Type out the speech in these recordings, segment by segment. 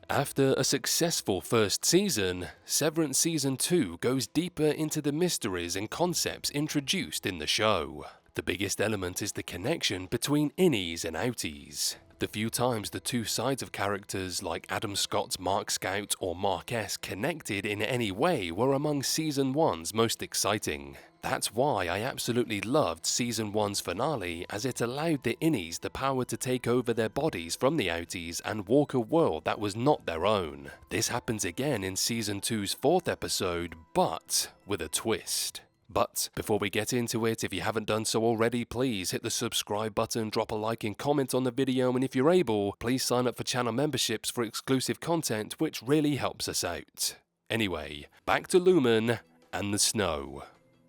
After a successful first season, Severance Season 2 goes deeper into the mysteries and concepts introduced in the show. The biggest element is the connection between innies and outies. The few times the two sides of characters like Adam Scott's Mark Scout or Mark S connected in any way were among Season 1's most exciting. That's why I absolutely loved Season 1's finale, as it allowed the innies the power to take over their bodies from the outies and walk a world that was not their own. This happens again in Season 2's 4th episode, but with a twist. But before we get into it, if you haven't done so already, please hit the subscribe button, drop a like and comment on the video, and if you're able, please sign up for channel memberships for exclusive content, which really helps us out. Anyway, back to Lumen and the snow.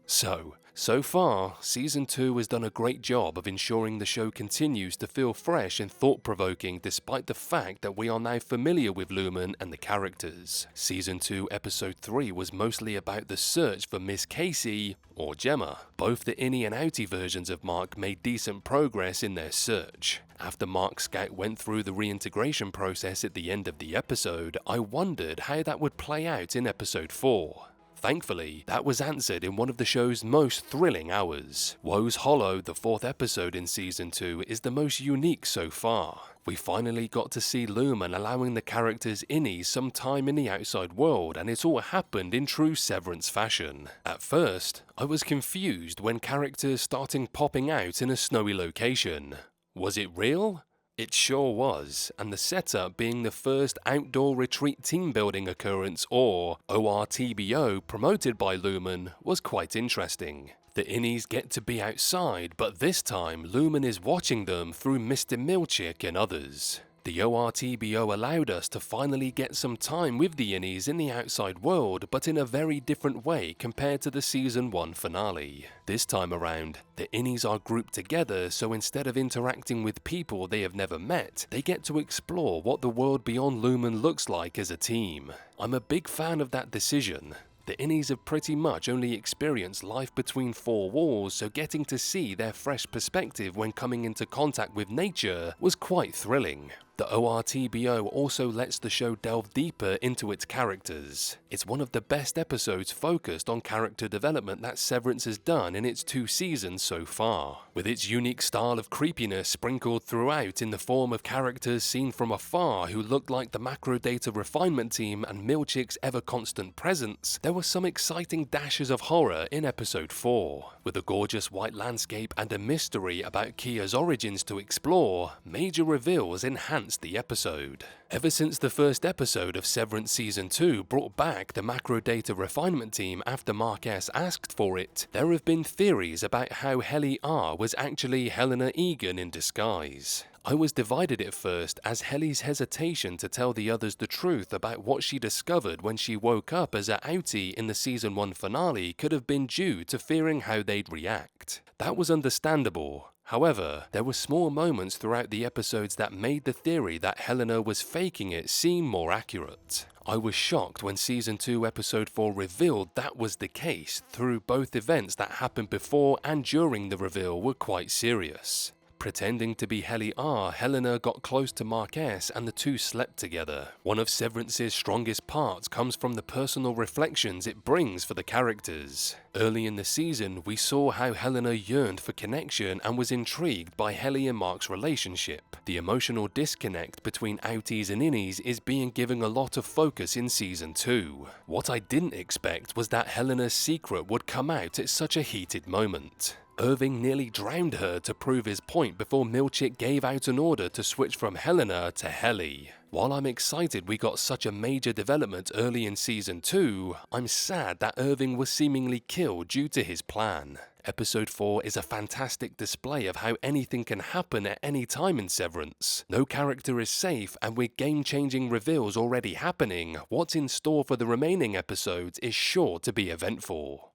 So far, Season 2 has done a great job of ensuring the show continues to feel fresh and thought-provoking despite the fact that we are now familiar with Lumen and the characters. Season 2 Episode 3 was mostly about the search for Miss Casey, or Gemma. Both the innie and outie versions of Mark made decent progress in their search. After Mark Scout went through the reintegration process at the end of the episode, I wondered how that would play out in Episode 4. Thankfully, that was answered in one of the show's most thrilling hours. Woe's Hollow, the 4th episode in Season 2, is the most unique so far. We finally got to see Lumen allowing the characters' innies some time in the outside world, and it all happened in true Severance fashion. At first, I was confused when characters started popping out in a snowy location. Was it real? It sure was, and the setup being the first outdoor retreat team building occurrence, or ORTBO, promoted by Lumen was quite interesting. The innies get to be outside, but this time Lumen is watching them through Mr. Milchick and others. The ORTBO allowed us to finally get some time with the innies in the outside world, but in a very different way compared to the Season 1 finale. This time around, the innies are grouped together, so instead of interacting with people they have never met, they get to explore what the world beyond Lumen looks like as a team. I'm a big fan of that decision. The innies have pretty much only experienced life between four walls, so getting to see their fresh perspective when coming into contact with nature was quite thrilling. The ORTBO also lets the show delve deeper into its characters. It's one of the best episodes focused on character development that Severance has done in its 2 seasons so far. With its unique style of creepiness sprinkled throughout in the form of characters seen from afar who looked like the macro data refinement team and Milchick's ever-constant presence, there were some exciting dashes of horror in Episode 4. With a gorgeous white landscape and a mystery about Kia's origins to explore, major reveals enhanced the episode. Ever since the first episode of Severance Season 2 brought back the macro data refinement team after Mark S asked for it, there have been theories about how Helly R was actually Helena Egan in disguise. I was divided at first, as Helly's hesitation to tell the others the truth about what she discovered when she woke up as a outie in the Season 1 finale could have been due to fearing how they'd react. That was understandable. However, there were small moments throughout the episodes that made the theory that Helena was faking it seem more accurate. I was shocked when Season 2 Episode 4 revealed that was the case, through both events that happened before and during the reveal were quite serious. Pretending to be Helly R, Helena got close to Mark S and the two slept together. One of Severance's strongest parts comes from the personal reflections it brings for the characters. Early in the season, we saw how Helena yearned for connection and was intrigued by Helly and Mark's relationship. The emotional disconnect between outies and innies is being given a lot of focus in Season 2. What I didn't expect was that Helena's secret would come out at such a heated moment. Irving nearly drowned her to prove his point before Milchick gave out an order to switch from Helena to Helly. While I'm excited we got such a major development early in Season 2, I'm sad that Irving was seemingly killed due to his plan. Episode 4 is a fantastic display of how anything can happen at any time in Severance. No character is safe, and with game-changing reveals already happening, what's in store for the remaining episodes is sure to be eventful.